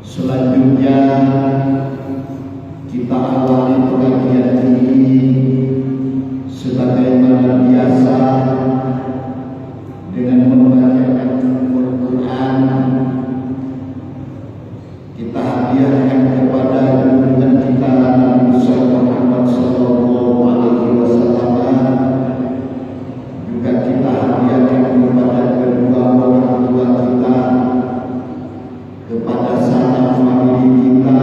Selanjutnya kita awali pengajian ini sebagaimana biasa dengan membacakan Al-Quran. Kita hadiahkan kepada junjungan kita Nabi Muhammad sallallahu alaihi wasallam. Juga kita hadiahkan kepada kedua orang tua kita, kepada sanak famili kita,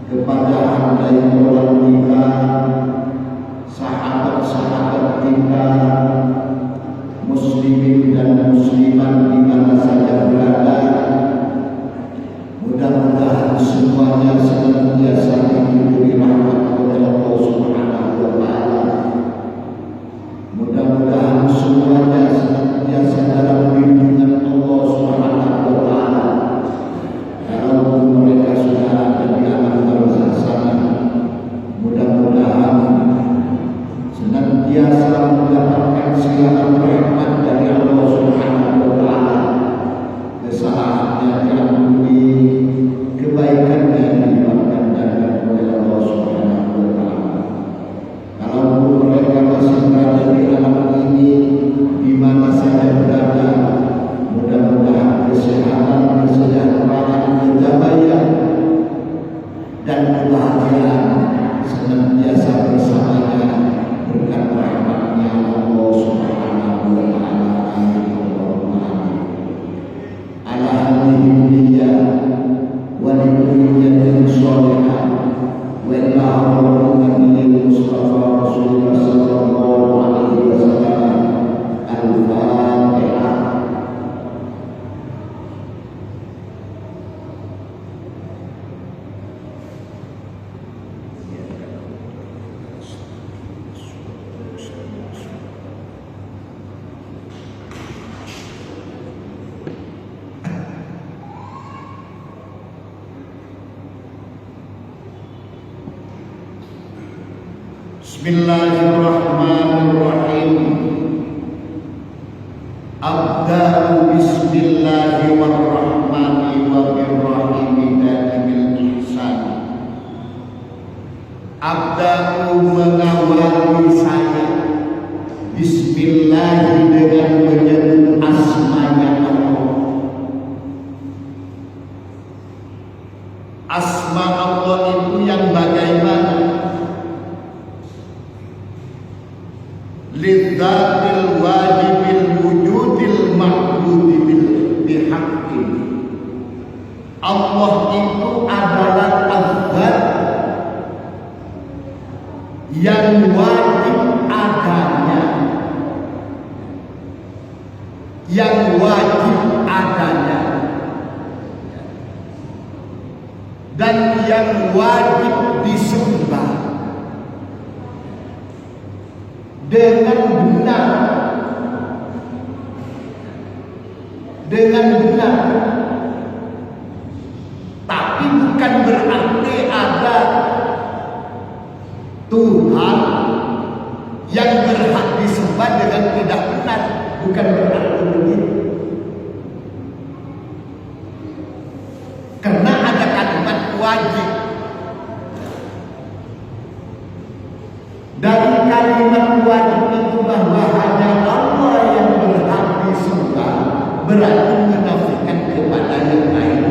kepada handai orang kita, sahabat-sahabat kita, muslimin dan muslimat di mana saja berada. Mudah-mudahan semuanya senantiasa diberi rahmat oleh Allah Subhanahu wa taala. Mudah-mudahan semuanya senantiasa dalam bimbingan Allah Subhanahu wa taala. Kalau mereka sudah ada di alam barzakh sana, mudah-mudahan senantiasa mendapatkan segala rahmat dari Allah Subhanahu wa taala. Kesalahannya diampuni, kebaikannya dilipat gandakan oleh Allah Subhanahu wa taala. Kalau mereka masih berada di alam ini, di mana saja berada, mudah-mudahan kesehatan, kesejahteraan, kedamaian dan kebahagiaan senantiasa bersamanya berkat rahmatnya Allah Subhanahu wa taala. Amin. Ala hadhihi niyyah wa likulli sholihah wa ila Muhammadin Mustafa Rasulullah sallallahu alaihi wasallam. Al-Fatihah. Bismillahirrahmanirrahim. Abda'u bismillahirrahmani wa birrahimi daimil ihsan. Abda'u mengawali saya bismillah dengan menyebut asmanya Allah. Asma Allah itu yang bagaimana? Lidzatil wajibil wujudil ma'budi bihaqqin. Allah itu adalah Az-Zat yang wajib adanya, yang wajib adanya dan yang wajib disembah dengan benar, tapi bukan berarti ada Tuhan yang berhak disembah dengan tidak benar, bukan berarti begitu. Karena ada kalimat wajib. Dari kalimat wajib itu bahwa hanya Allah yang berhak disembah, berarti menafikan kepada yang lain.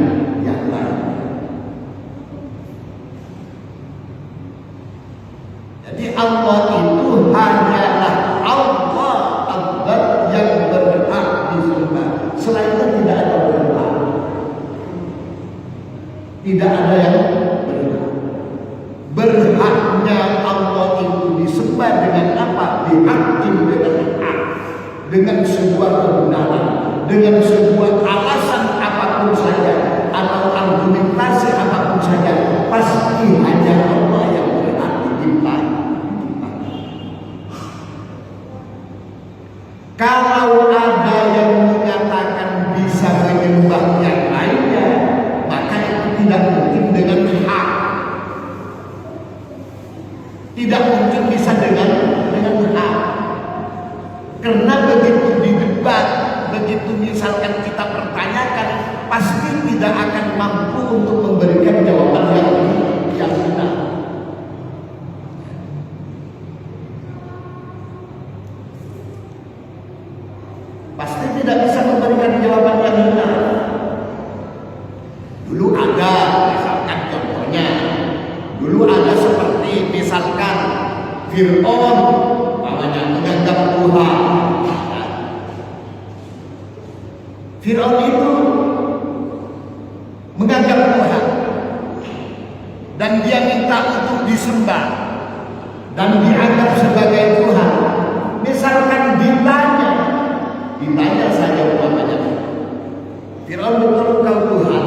Jadi Allah itu hanyalah Allah Az-Zat yang berhak disembah. Selainnya tidak ada berhak. Tidak ada yang berhak. Berhaknya Allah itu disembah dengan apa? Bihaqqin, dengan hak, dengan sebuah kebenaran, dengan sebuah alasan apapun saja atau argumentasi apapun saja, pasti hanya Allah yang berhak disembah. Kalau ada yang mengatakan bisa menyembah yang lainnya, maka itu tidak mungkin dengan hak. Tidak mungkin bisa dengan hak. Karena begitu didebat, begitu misalkan kita pertanyakan pasti tidak akan mampu untuk memberikan jawaban yang benar. Pasti tidak bisa memberikan jawaban yang benar. Dulu ada, misalkan contohnya, dulu ada seperti misalkan Fir'aun, namanya menganggap Tuhan. Fir'aun itu menganggap Tuhan dan dia minta untuk disembah dan dianggap sebagai Tuhan. Misalkan ditanya saja umpamanya, Fir'aun, betul kau Tuhan?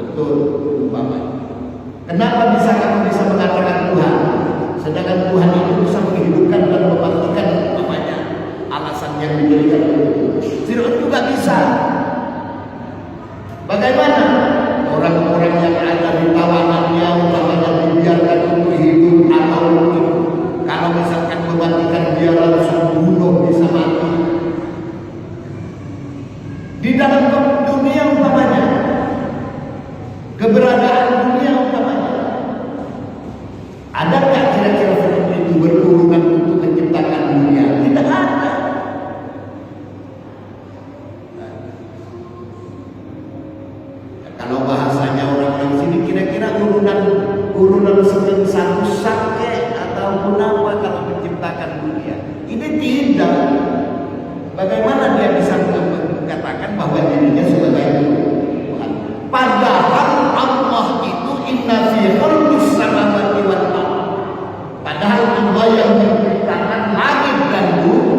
Betul, umpamanya. Kenapa kamu bisa mengatakan Tuhan, sedangkan Tuhan itu bisa menghidupkan dan mematikan umpamanya? Alasan yang diberikan itu Fir'aun juga bisa. Bagaimana orang-orang yang ada di tawanannya umpamanya dibiarkan untuk hidup, atau mungkin kalau misalkan mematikan dia langsung bunuh, bisa mati di dalam dunia umpamanya, keberadaan dunia umpamanya. Adakah kira-kira seperti itu berurutan untuk menciptakan dunia? Tidak ada. Kalau bahasanya orang-orang sini, kira-kira urunan seperti satu sake ataupun apa kalau menciptakan dunia? Ini tidak. Bagaimana dia bisa mengatakan bahwa dirinya sebagai Tuhan? Padahal Allah itu inna fi khalqis samawati wal ardh. Padahal Allah yang menciptakan langit dan bumi.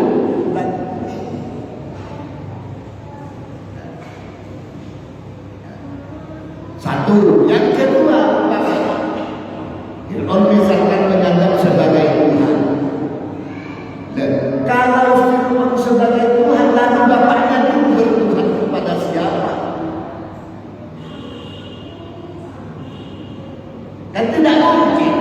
Satu, yang kedua, Fir'aun misalkan menganggap sebagai Tuhan. Dan kalau Fir'aun sebagai Tuhan, lalu bapaknya dulu bertuhan kepada siapa? Kan tidak mungkin.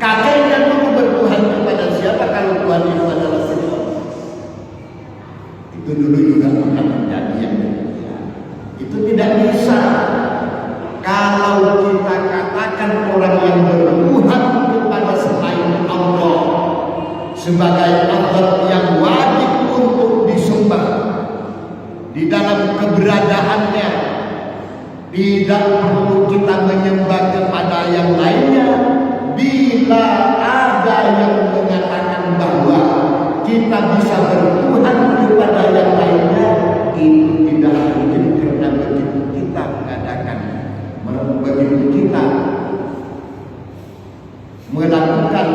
Kakeknya dulu bertuhan kepada siapa kalau Tuhan itu adalah Fir'aun? Itu dulu juga akan terjadi yang demikian. Itu tidak bisa. Kalau kita katakan orang yang bertuhan kepada selain Allah sebagai Allah yang wajib untuk disembah di dalam keberadaannya, tidak perlu kita menyembah kepada yang lainnya. Bila ada yang mengatakan bahwa kita bisa bertuhan kepada yang lainnya, itu tidak mungkin, karena begitu kita mengadakan, begitu kita melakukan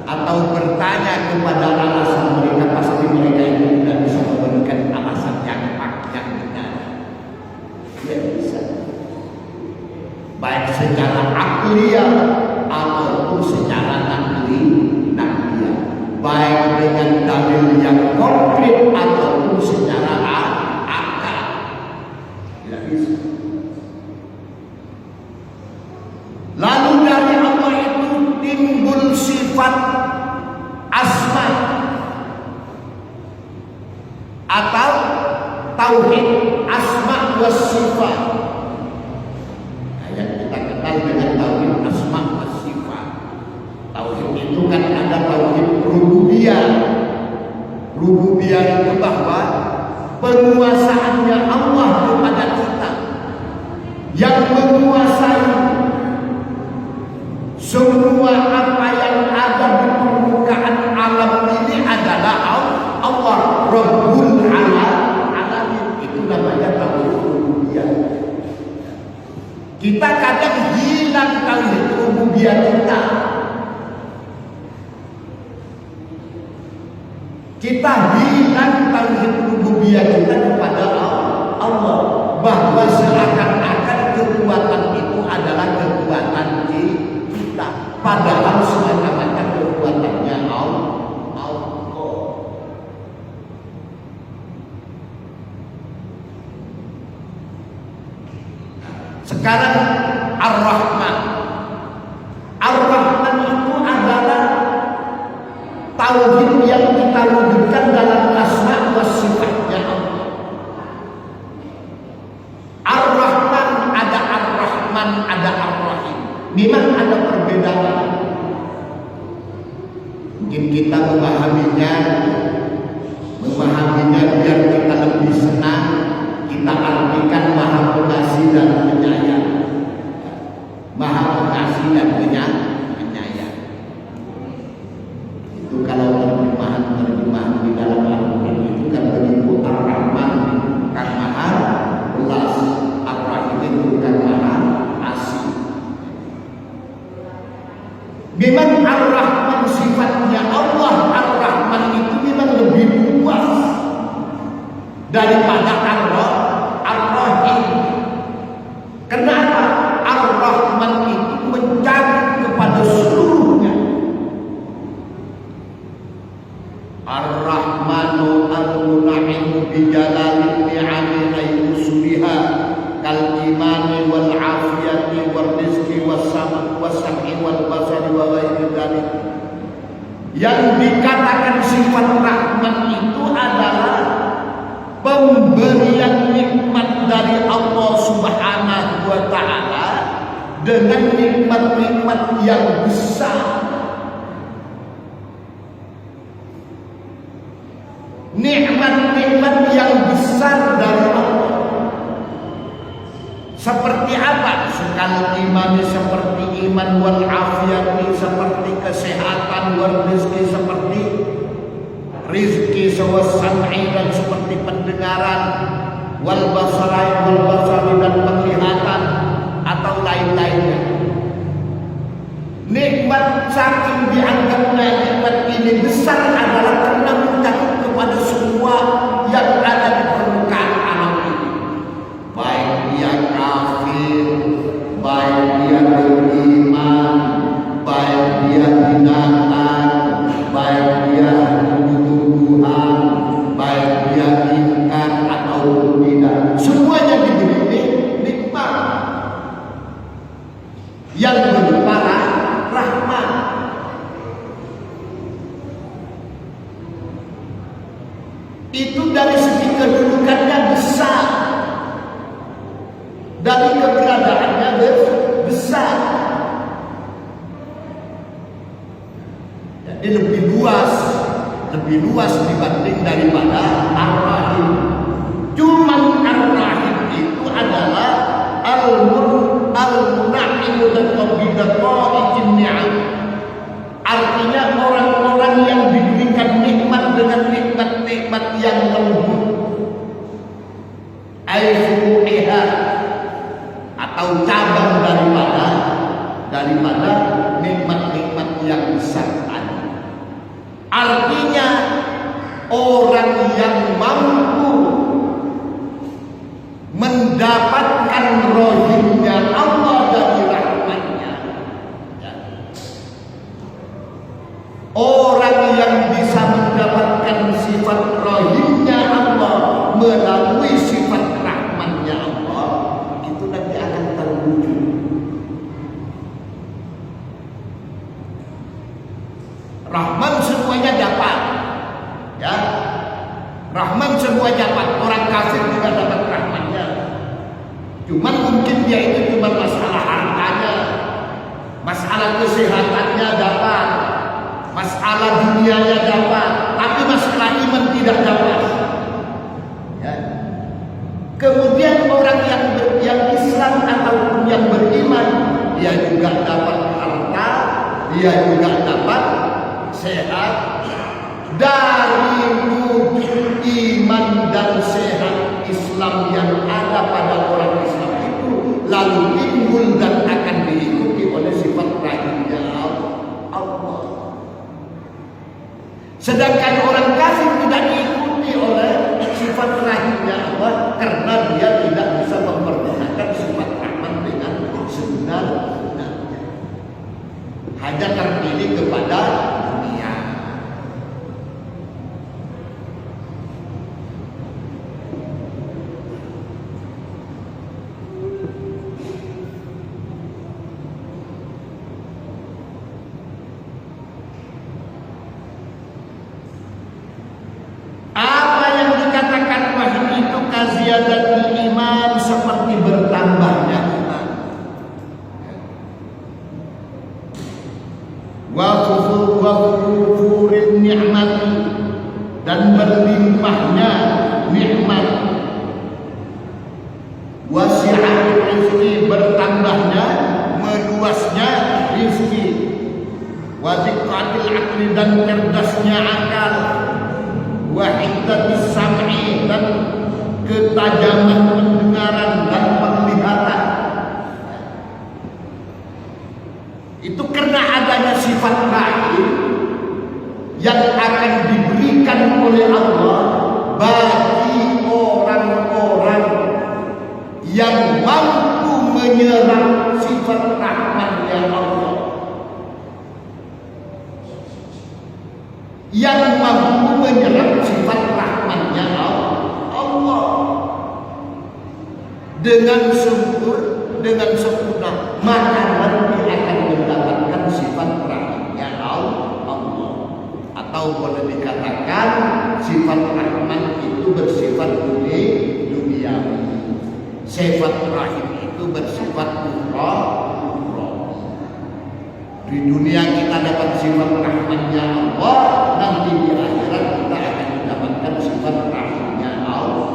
atau bertanya kepada alasan mereka, pasti mereka itu tidak bisa memberikan alasan yang benar. Tidak bisa, baik secara akliyah ataupun secara nakliyah, baik dengan dalil yang konkret ataupun secara akal. Tidak bisa. Lalu dari Allah itu timbul sifat asma atau tauhid asma wa sifat. Yang kita kenal dengan tauhid asma wa sifat. Tauhid itu kan ada tauhid rububiyah. Rububiyah itu bahwa penguasaannya Allah kepada kita, yang menguasai semua apa yang ada di permukaan alam ini adalah Allah, Rabbul Alamin. Itu namanya tauhid rububiyah. Kita kadang hilang tauhid rububiyah kita. Kita hilang tauhid rububiyah kita kepada Allah, bahwa seakan-akan kekuatan itu adalah kekuatan kita, padahal semata-mata kekuatannya Allah. Sekarang Ar-Rahman. Ar-Rahman itu adalah tauhid yang kita wujudkan dalam asma wa sifatnya Allah. memahaminya biar kita lebih senang, kita artikan Maha Pengasih dan Penyayang. Maha Pengasih dan Penyayang. Itu kalau terjemahan di dalam Al-Quran itu kan begitu. Ar-Rahman kan Maha Belas, Ar-Rahim itu kan Maha Asih. Memang Ar-Rahman sifatnya Allah, Ar-Rahman itu memang lebih luas daripada Ar-Rahim. Kenapa? Ar-Rahman itu mencakup kepada seluruhnya. Ar-Rahmanu al-Muna'imu bijalalin ni'ami ay usuliha kal imani wal afiyati wal rizki was sam'i wal basari wa ghairi dzalik. Yang dikatakan sifat Rahman itu adalah pemberian nikmat dari Allah Subhanahu wa ta'ala dengan nikmat-nikmat yang besar. Nikmat-nikmat yang besar dari Allah. Seperti apa? Sekal iman, seperti iman, wal afiyati, seperti kesehatan, wal rizki, seperti rizki, sam'i, dan seperti pendengaran, wal basari dan penglihatan, atau lain-lainnya. Nikmat saking dianggapnya nikmat ini besar adalah karena mencakup kepada semua yang ada di permukaan alam ini. Baik dia kafir, baik dia beriman, baik dia binatang, baik dia tumbuhan, baik dia ingkar atau tidak, semuanya diberi nikmat yang berupa rahmat. Itu dari segi kedudukannya besar, dari keberadaannya besar, jadi lebih luas dibanding daripada Ar-Rahim. Cuman Ar-Rahim itu adalah al-Muna'im dan Qabidaqa'i'in ni'am. Artinya orang-orang yang diberikan nikmat dengan nikmat-nikmat yang lembut, aifu'iha, atau cabang daripada nikmat-nikmat yang besar tadi. Artinya orang yang mampu mendapatkan rohimnya Allah dari rahmatnya, orang yang bisa mendapatkan sifat rohimnya Allah melalui sifat rahmatnya Allah, itu nanti akan terwujud. Rahman semuanya dapat, ya. Rahman semua dapat. Orang kafir juga dapat rahmatnya. Cuman mungkin dia itu cuma masalah hartanya, masalah kesehatannya dapat, masalah dunianya dapat, tapi masalah iman tidak dapat. Ya. Kemudian orang yang Islam ataupun yang beriman, dia juga dapat harta, dia juga dapat sehat. Dari wujud iman dan sehat Islam yang ada pada orang Islam itu lalu timbul dan akan diikuti oleh sifat rahimnya Allah. Sedangkan orang kafir tidak diikuti oleh sifat rahimnya Allah karena dia tidak bisa mempergunakan sifat rahman dengan sebenarnya. Hanya terpilih kepada dunia. Ziyadatul iman seperti bertambahnya iman. Wa furin ni'mati, dan berlimpahnya nikmat, wasi'atul rizki, bertambahnya meluasnya rizki, wa diqqatil aqli, dan cerdasnya akal, wa hiddatis sam'i, dan ketajaman pendengaran dan penglihatan. Itu karena adanya sifat rahim yang akan diberikan oleh Allah bagi orang-orang yang mampu menyerap sifat rahman-Nya Allah, yang mampu menyerap sifat rahman-Nya Allah dengan sempur, dengan sempurna, maka nanti akan mendapatkan sifat rahman-Nya Allah. Atau boleh dikatakan sifat rahman itu bersifat duniawi, sifat rahim itu bersifat ukhra. Di dunia kita dapat sifat rahmannya Allah, nanti di akhirat kita akan mendapatkan sifat rahmannya Allah.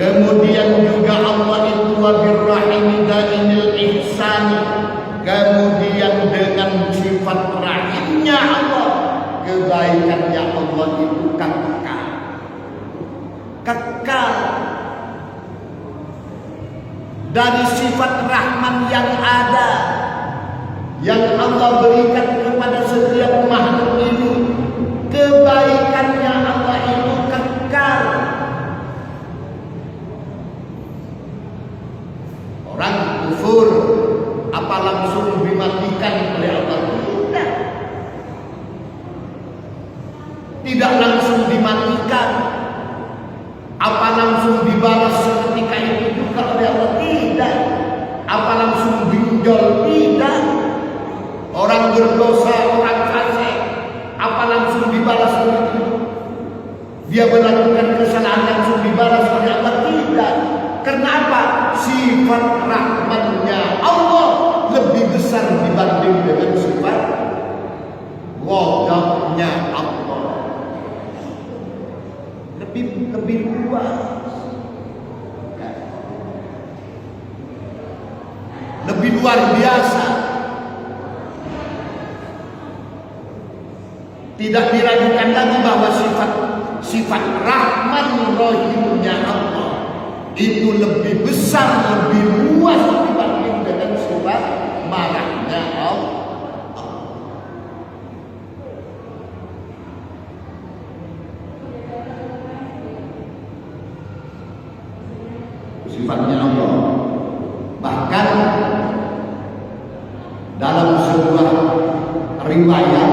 Kemudian juga Allah itu wabirrahimi dainil ihsani, kemudian dengan sifat rahimnya Allah, kebaikannya Allah itu kekal. Dari sifat rahman yang ada, yang Allah berikan kepada setiap makhluk ini, kebaikannya Allah itu kekal. Orang kufur apa langsung dimatikan oleh Allah? Tidak langsung dimatikan. Apa langsung dibalas seketika itu juga oleh Allah? Tidak. Apa langsung diunjol? Tidak. Orang berdosa, orang fasik, apa langsung dibalas begitu? Dia melakukan kesalahan langsung dibalas oleh Allah? Tidak. Kenapa? Sifat rahmannya Allah lebih besar dibanding dengan sifat ghadabnya Allah. Lebih luas, lebih luar biasa. Tidak diragukan lagi bahwa sifat rahman rahimnya Allah itu lebih besar, lebih luas dibanding dengan sifat marahnya Allah. Sifatnya Allah. Bahkan dalam sebuah riwayat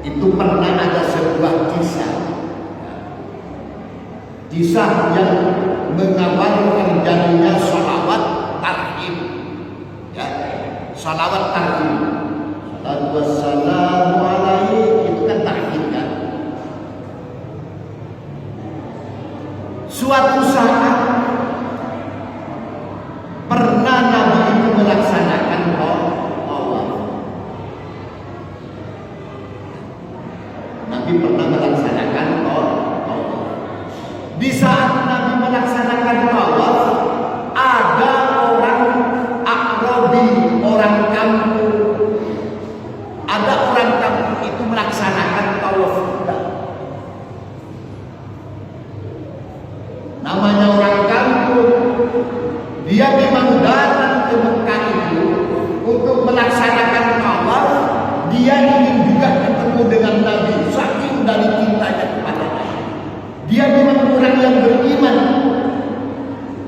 itu pernah ada sebuah kisah yang mengawali terjadinya sholawat tarhim, ya, sholawat tarhim, wassalamu alaihi, itu kan tarhim kan. Suatu saat pernah Nabi itu melaksanakan tawaf. Nabi pernah melaksanakan tawaf. Di saat Nabi melaksanakan tawaf, ada orang A'rabi, orang kampung. Ada orang kampung itu melaksanakan tawaf. Namanya orang kampung, dia memang datang ke Mekah itu untuk melaksanakan tawaf. Dia ingin juga ketemu dengan Nabi, saking dari cintanya kepada Nabi. Dia memang orang yang beriman,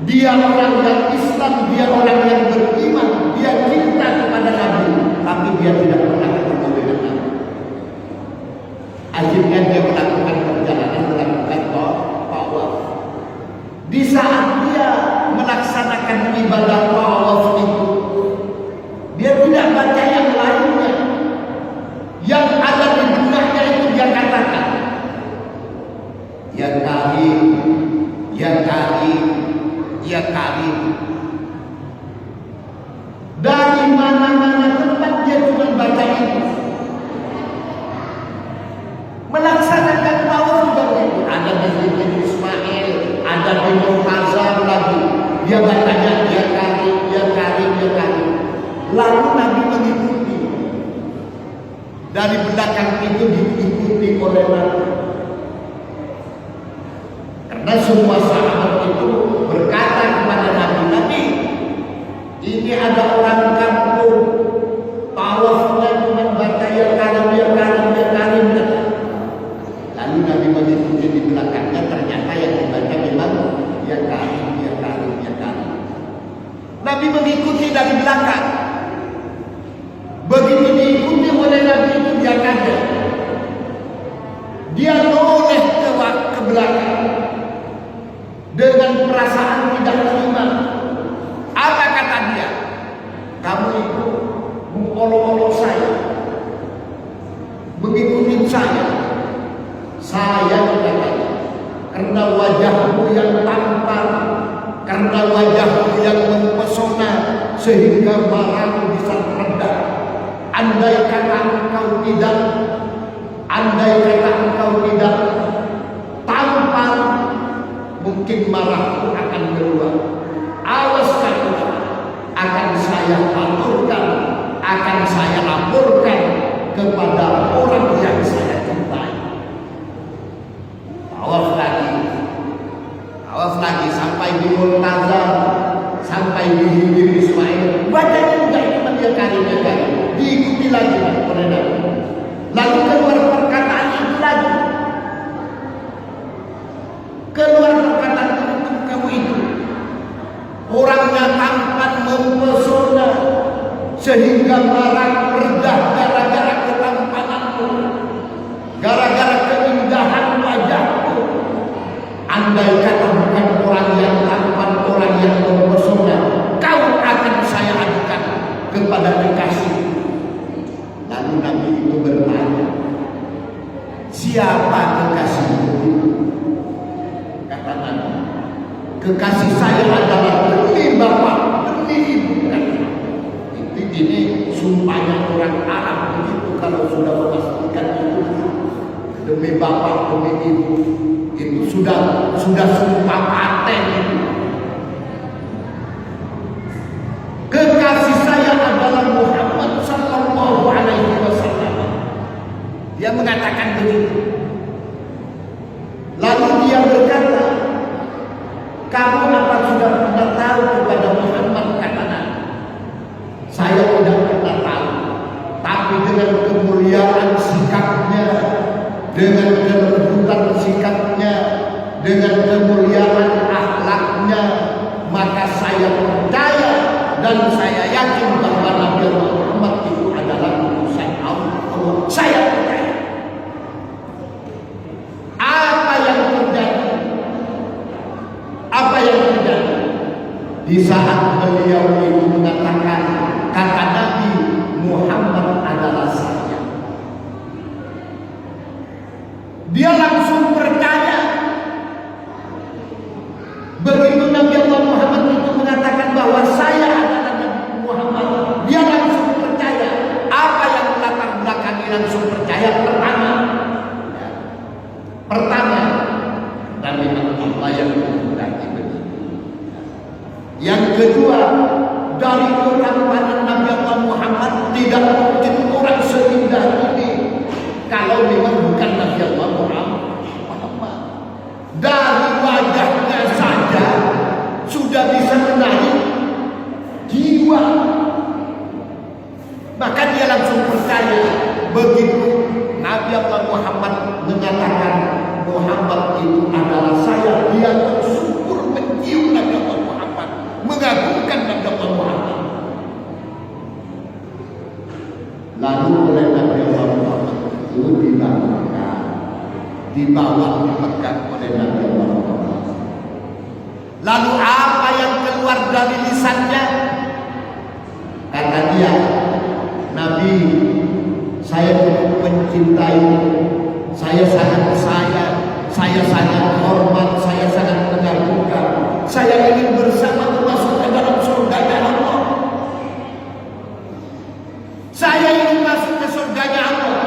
dia orang yang Islam, dia orang yang beriman, dia cinta kepada Nabi, tapi dia tidak pernah ketemu dengan Nabi. Akhirnya dia melakukan perjalanan, melakukan tawaf. Di saat dia melaksanakan ibadah tawaf itu, dia tidak baca yang lainnya. Yang ada di benaknya itu dia katakan, ya Karim, ya Karim, ya Karim. dari belakang itu diikuti oleh Nabi. Karena semua sahabat itu berkata kepada Nabi, Nabi, ini ada orang kampung, tawafnya cuma baca ya karim, ya karim, ya karim. Lalu Nabi mengikuti di belakangnya, ternyata yang dibaca memang ya karim, ya karim, ya karim. Nabi mengikuti dari belakang. Begitu diikuti oleh Nabi itu dia kaget. Dia noleh ke belakang dengan perasaan tidak terima. Apa kata dia? Kamu itu mengolok-olok saya, mengikuti saya. Saya katanya, karena wajahmu yang tampan, karena wajahmu yang mempesona, sehingga marahmu bisa rendah. Andai kata engkau tidak tampan, mungkin marahku akan keluar. Awas kamu, akan saya laporkan kepada orang yang saya cintai. Tawaf lagi sampai di Multazam, sampai di Hijir Ismail. Bacanya juga cuma dia karim. Diikuti lagi oleh Nabi. Lalu keluar perkataan itu lagi. Keluar perkataan kamu itu. Orangnya tampan mempesona, sehingga marah redah gara-gara ketampananmu, gara-gara keindahan wajahmu. Andai kata bukan orang yang tampan, orang yang mempesona, kau akan saya ajukan kepada kekasih. Lalu Nabi itu bertanya, siapa kekasihmu itu? Kata Nabi, kekasih saya adalah demi bapak, demi ibu. Ini sumpahnya orang Arab begitu, kalau sudah memastikan itu demi bapak, demi ibu, itu sudah sumpah paten. Kekasih saya adalah Muhammad sallallahu alaihi wasallam. Dia mengatakan begitu. Lalu dia berkata, kamu apa sudah pernah tahu kepada Muhammad? Kata Nabi, saya tidak pernah tahu, tapi dengan kemuliaan sikapnya, dengan kelembutan sikapnya, dengan kemuliaan akhlaknya, maka saya percaya dan saya yakin bahwa Nabi Muhammad itu adalah utusan Allah. Saya percaya. Apa yang terjadi? Di saat beliau itu mengatakan, kata Nabi, Muhammad adalah saya, dia langsung percaya. Begitu Nabi Allah Muhammad itu mengatakan bahwa saya adalah Nabi Muhammad, dia langsung percaya. Apa yang melatar belakangi langsung percaya? Pertama, Nabi Allah yang menghendaki begitu. Yang kedua, dari ketampanan Nabi Allah Muhammad tidak mungkin orang seindah ini kalau memang bukan Nabi Allah Muhammad. Dari wajahnya saja sudah bisa menarik jiwa. Maka dia langsung percaya. Begitu Nabi Allah Muhammad mengatakan Muhammad itu adalah saya, dia bersyukur mencium Nabi Allah Muhammad, mengagungkan Nabi Allah Muhammad. Lalu oleh Nabi Allah Muhammad itu dibawa di Mekah oleh Nabi Allah Muhammad. Lalu apa yang keluar dari lisannya? Kata dia, Nabi, saya cukup mencintai, saya sangat sayang, saya sangat hormat, saya sangat mengagungkan, saya ingin bersama masuk ke dalam surganya Allah. Saya ingin masuk ke surganya Allah.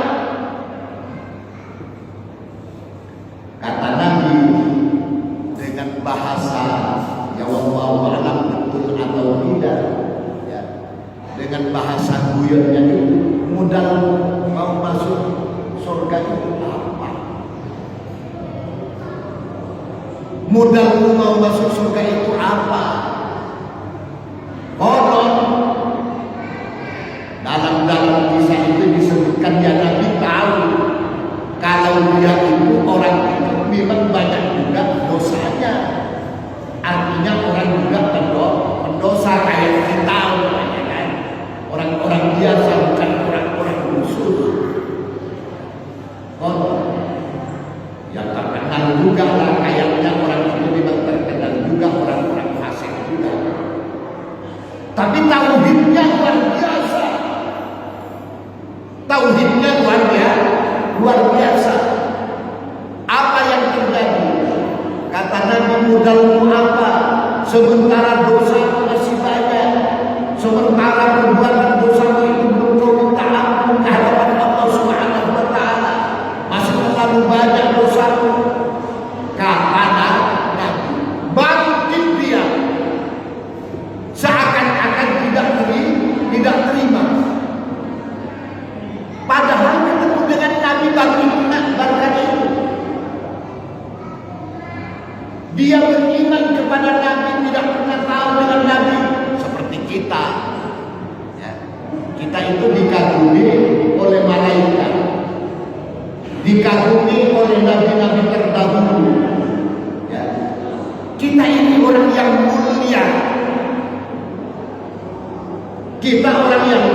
Kata Nabi dengan bahasa ya wallahu a'lam betul atau tidak, ya, dengan bahasa guyonnya itu, modal mau masuk surga itu apa? Modalmu mau masuk surga itu apa? Konon dalam kisah itu disebutkan ya Nabi tahu kalau dia itu orang itu memang banyak juga dosanya. Artinya orang juga pendosa kayak kita namanya kan. Orang-orang biasa bukan orang-orang khusus. Ya terkenal juga lah kayaknya orang itu memang terkenal juga orang-orang fasik juga. Tapi tauhidnya luar biasa. Tauhidnya luar biasa. Apa yang terjadi? Kata Nabi, modalmu apa? Sementara dosa masih banyak, sementara perbuatan dosa itu belum kau minta ampun ke hadapan Allah Subhanahu wa Ta'ala, masih terlalu banyak dosamu. Kata Nabi, bangkit dia seakan-akan tidak terima. Padahal ketemu dengan Nabi bangkit itu. Dia beriman kepada Nabi, tidak pernah tahu dengan Nabi seperti kita. Ya. Kita itu dikagumi oleh malaikat, dikagumi oleh nabi-nabi terdahulu. Ya. Kita ini orang yang mulia. Kita orang yang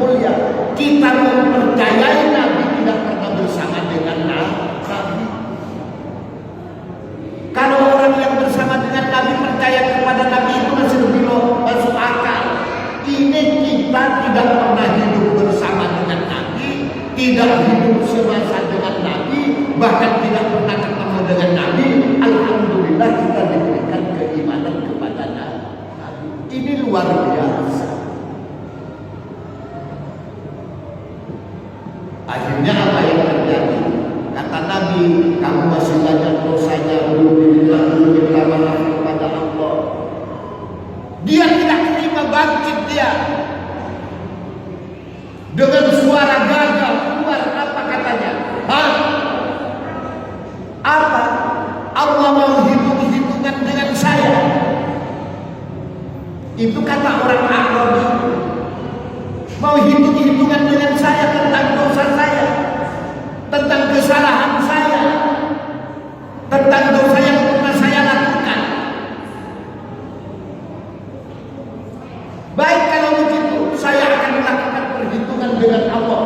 mulia. Kita mempercayai Nabi tidak pernah bersama dengan Nabi. Kalau orang yang bersama dengan Nabi percaya kepada Nabi itu masih lebih masuk akal. Ini kita tidak pernah hidup bersama dengan Nabi, tidak hidup semasa dengan Nabi, bahkan tidak pernah ketemu dengan Nabi. Alhamdulillah kita diberikan keimanan kepada Nabi. Ini luar biasa. Akhirnya apa yang terjadi? Kata Nabi, kamu masih banyak dosanya, belum minta maaf kepada Allah. Dia tidak terima, bangkit dia dengan suara gagah keluar. Apa katanya? Apa? Allah mau hitung-hitungan dengan saya. Itu kata orang Arab. Mau hitung-hitungan dengan saya tentang dosa saya, tentang kesalahan saya, tentang dosa yang pernah saya lakukan. Baik kalau begitu, saya akan melakukan perhitungan dengan Allah.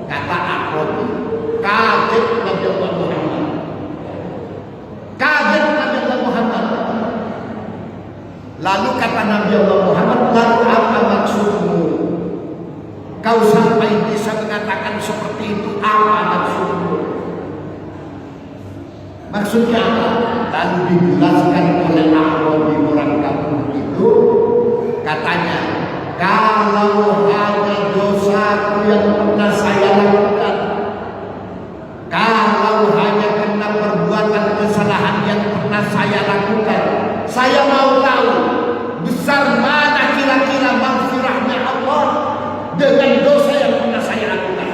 Kata Akrab, kaget Nabi Allah Muhammad. Kaget Nabi Allah Muhammad. Lalu kata Nabi Allah Muhammad, lalu apa maksudmu? Kau sampai bisa mengatakan seperti itu, apa maksudmu? Maksudnya apa? Lalu dijelaskan oleh Arabi orang kampung itu, katanya, kalau hanya dosaku yang pernah saya lakukan, kalau hanya karena perbuatan kesalahan yang pernah saya lakukan, saya mau tahu besar mana kira-kira maghfirahnya Allah dengan dosa yang pernah saya lakukan.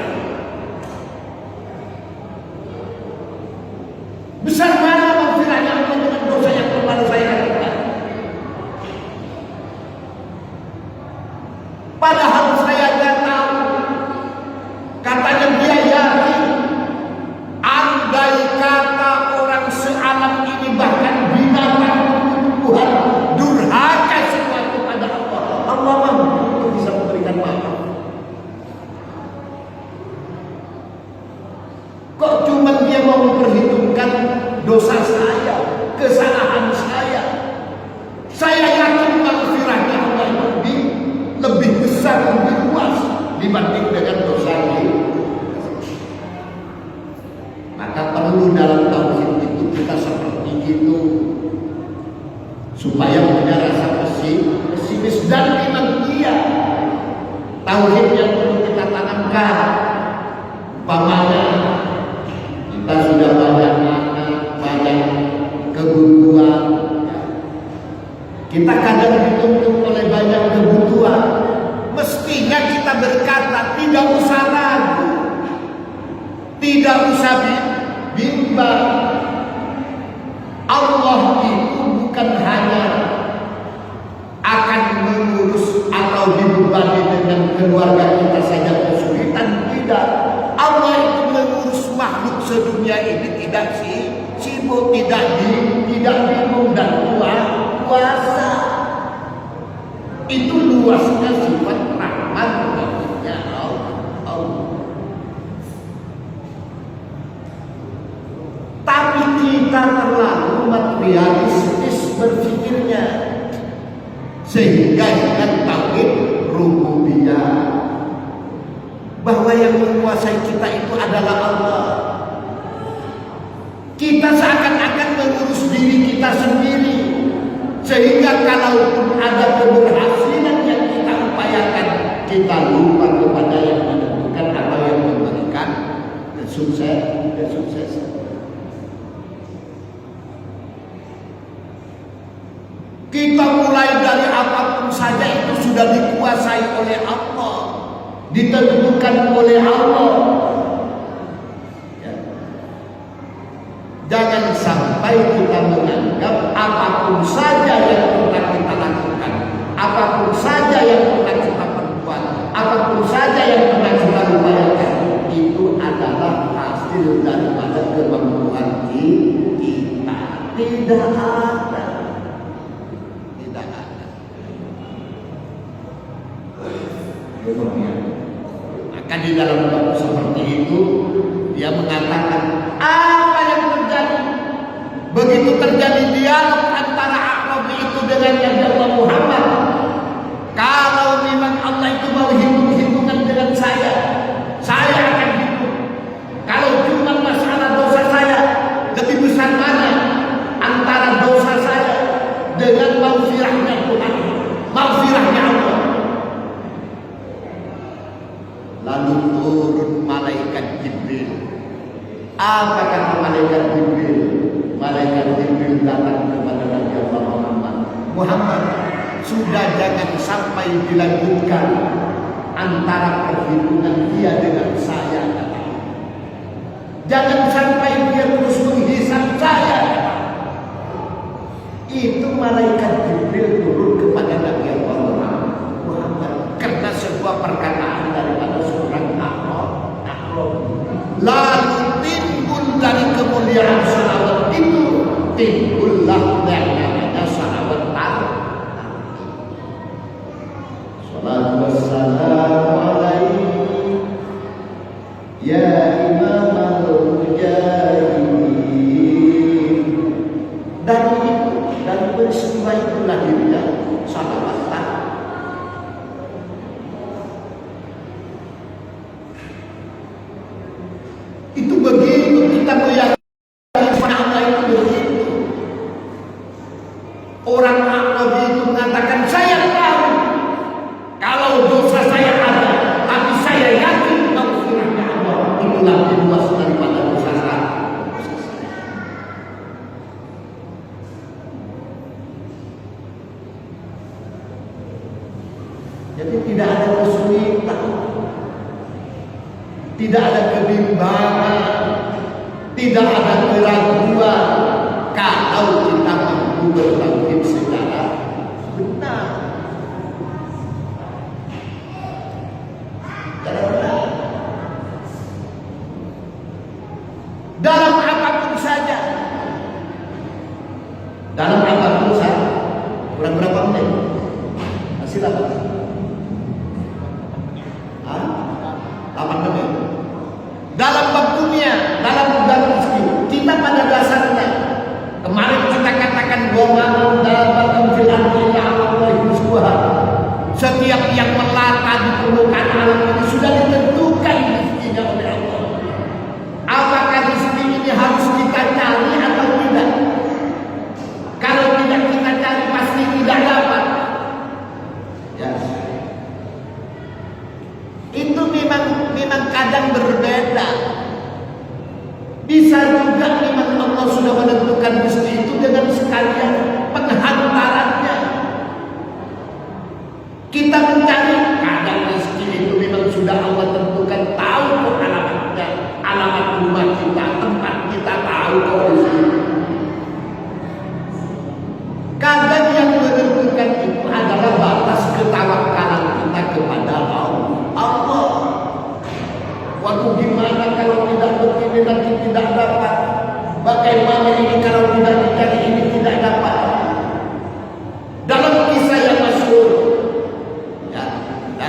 Besar mana maghfirahnya Allah dengan dosa yang pernah saya lakukan. Padahal saya tidak tahu. Katanya dia yakin, andai kata orang sealam ini bahkan binatang tumbuhan durhaka semua kepada Allah, Allah mampu untuk bisa memberikan maaf. Kok cuma dia mau memperhitungkan dosa saya, kesalahan saya? Saya yakin maghfirahnya Allah itu lebih besar, lebih luas dibanding dengan dosa ini. Maka perlu dalam tauhid itu kita seperti itu, supaya punya rasa pesimis dan iman dia. Tauhid yang perlu kita tanamkan. Umpamanya kita sudah banyak anak, banyak kebutuhan, kita kadang dituntut oleh banyak kebutuhan. Mestinya kita berkata, tidak usah ragu, tidak usah bimbang. Allah itu bukan hanya akan mengurus atau dibebani dengan keluarga kita saja kesulitan, tidak. Allah itu mengurus makhluk sedunia ini tidak sibuk, tidak bingung dan kuasa. Itu luasnya sifat rahman bagi Allah. Tapi kita terlalu materialistis berpikirnya, sehingga ingat tauhid rububiyah, bahwa yang menguasai kita itu adalah Allah. Kita seakan-akan mengurus diri kita sendiri, sehingga kalaupun ada keberhasilan yang kita upayakan, kita lupa kepada yang menentukan atau yang memberikan kesuksesan. Kita mulai dari apapun saja itu sudah dikuasai oleh Allah, ditentukan oleh Allah. Ya. Jangan sampai kita menganggap apapun saja yang pernah kita lakukan, apapun saja yang pernah kita perbuat, apapun saja yang pernah kita upayakan, itu adalah hasil daripada kemampuan kita. Tidak ada. Maka di dalam bab seperti itu dia mengatakan apa yang terjadi begitu terjadi dialog antara Arabi itu dengan Nabi Allah Muhammad. Kalau memang Allah itu mau hitung-hitungan dengan saya akan hitung. Kalau cuma masalah dosa saya, lebih besar mana antara dosa saya dengan maghfirahnya Tuhan, maghfirahnya Allah. Lalu turun malaikat Jibril. Apa kata malaikat Jibril? Malaikat Jibril datang kepada Nabi Allah Muhammad. Sudah jangan sampai dilanjutkan antara perhitungan dia dengan saya. Jangan sampai dia terus menghisap saya. Itu malaikat Jibril turun kepada Nabi Allah Muhammad karena sebuah perkataan daripada seorang Arab. Lalu timbul dari kemuliaan sahabat itu, timbullah yang namanya sahabat Arab. Salatu wassalamu alaihi ya imam al-mujahidin. Dari peristiwa itu lahirnya sahabat Arab. Itu begitu kita meyakini pada Allah itu begitu. Orang Arab itu mengatakan saya tahu kalau dosa saya ada, tapi saya yakin maghfirahnya Allah itu lebih luas daripada dosa saya. Jadi tidak ada kesulitan, tidak ada kebimbangan, tidak ada keraguan kalau kita mampu bertauhid secara benar. Dalam apapun saja, kurang berapa menit? Masih 8 menit. Dalam bab dunia, dalam bab rezeki, kita pada dasarnya kemarin kita katakan bahwa dalam filan setiap yang melata di permukaan alam ini sudah ditentukan rezekinya oleh Allah. Apakah rezeki ini harus kita cari atau tidak? Kalau tidak kita cari pasti tidak dapat. Ya. Itu memang kadang berbeda. Bisa juga memang Allah sudah menentukan rezeki itu dengan sekalian penghantarannya. Kita mencari kadang rezeki itu memang sudah Allah tentukan.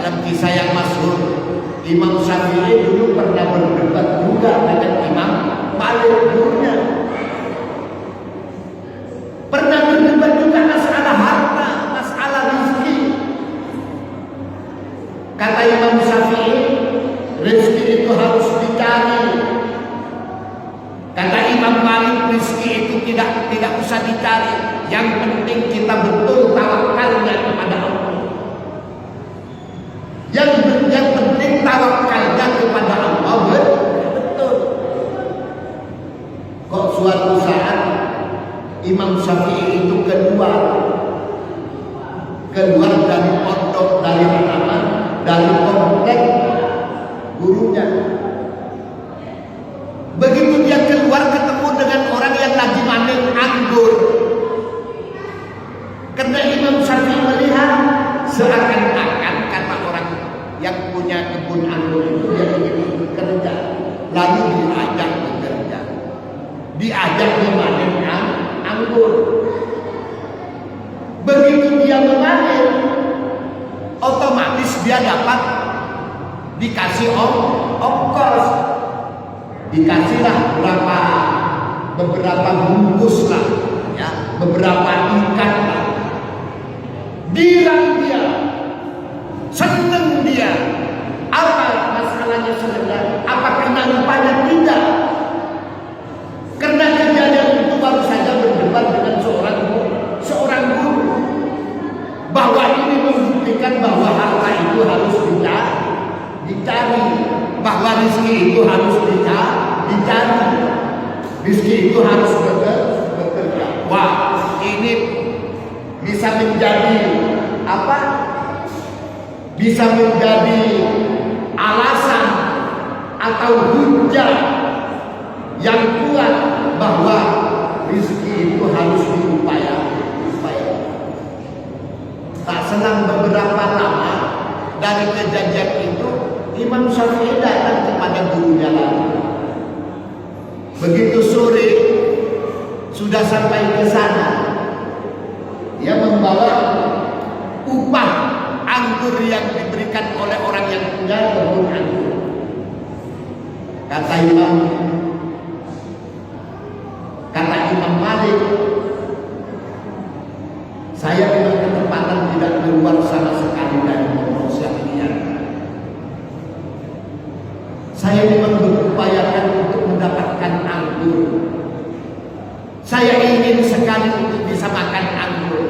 Dalam kisah yang masyhur, Imam Syafi'i dulu pernah berdebat juga dengan Imam Malik gurunya. Pernah berdebat juga masalah harta, masalah rezeki. Kata Imam Syafi'i, rezeki itu harus dicari. Kata Imam Malik, rezeki itu tidak usah dicari. Yang penting kita betul tawakalnya kepada Allah. Yang penting tawakalnya kepada Allah betul. Kok suatu saat Imam Syafi'i itu keluar dari pondok, dari mana? Dari komplek gurunya. Begitu dia keluar ketemu dengan orang yang lagi manen anggur. Karena Imam Syafi'i melihat seakan-akan kata orang yang punya kebun anggur itu dia ingin bekerja, lalu diajak bekerja, diajak memanen anggur. Begitu dia memanen, otomatis dia dapat dikasih ongkos, dikasihlah beberapa bungkus lah, ya, beberapa ikan lah. Girang dia, seneng dia. Apa masalahnya senang? Apa karena rupanya tidak? Karena kejadian itu baru saja berdebat dengan seorang guru, bahwa ini membuktikan bahwa harta itu harus dicari, bahwa rezeki itu harus dicari, rezeki itu harus bekerja. Wah, ini bisa menjadi apa? Bisa menjadi alasan atau hujah yang kuat bahwa rezeki itu harus diupayakan. Tak selang beberapa lama dari kejadian itu, Imam Syafi'i datang kepada gurunya lagi. Begitu sore sudah sampai ke sana, dia membawa upah anggur yang diberikan oleh orang yang punya kebun anggur. Kata Imam Malik, saya dengan ketepatan tidak keluar sama sekali dari pondok Syafi'iyah. Saya memang berupayakan untuk mendapatkan anggur. Saya ingin sekali untuk bisa makan anggur.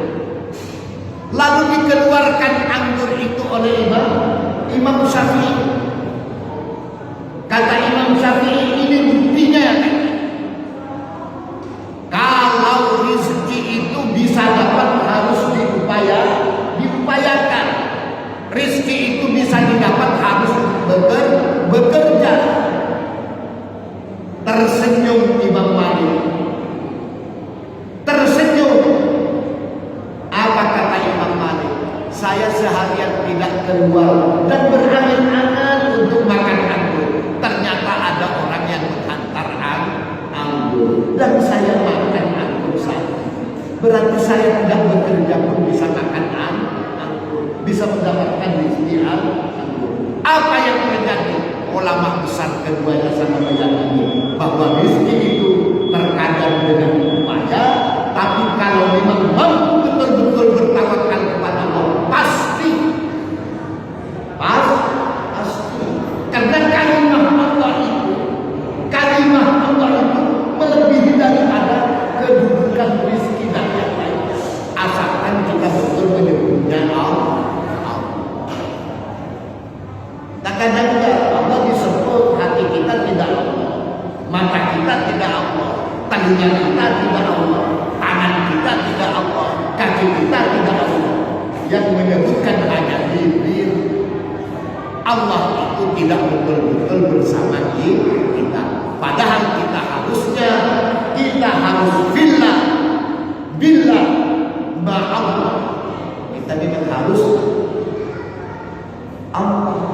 Lalu dikeluarkan anggur itu oleh Imam Syafi'i. Kata Imam Syafi'i, ini buktinya kan? Kalau rezeki itu bisa dapat harus diupayakan. Rezeki itu bisa didapat harus bekerja. Tersenyum Imam Malik. Tersenyum. Apa kata Imam Malik? Saya seharian tidak keluar dan berangan-angan untuk makan anggur. Ternyata ada orang yang menghantar anggur dan saya makan anggur saja. Berarti saya tidak bekerja pun bisa makan anggur, bisa mendapatkan rezeki anggur. Apa yang terjadi? Ulama besar keduanya sama meyakini bahwa rezeki itu terkadang dengan upaya, tapi kalau memang mampu betul-betul bertawakal kepada Allah, pasti. Karena kalimah Allah itu melebihi daripada kedudukan rezeki dan yang lain. Asalkan kita betul menyebutnya Allah. Kadang Allah disebut, hati kita tidak Allah, mata kita tidak Allah, telinga kita tidak Allah, tangan kita tidak Allah, kaki kita tidak Allah. Yang menyebutkan hanya Jibril. Allah itu tidak betul-betul bersama kita. Padahal kita harus billah ma'allah. Kita memang harus Allah.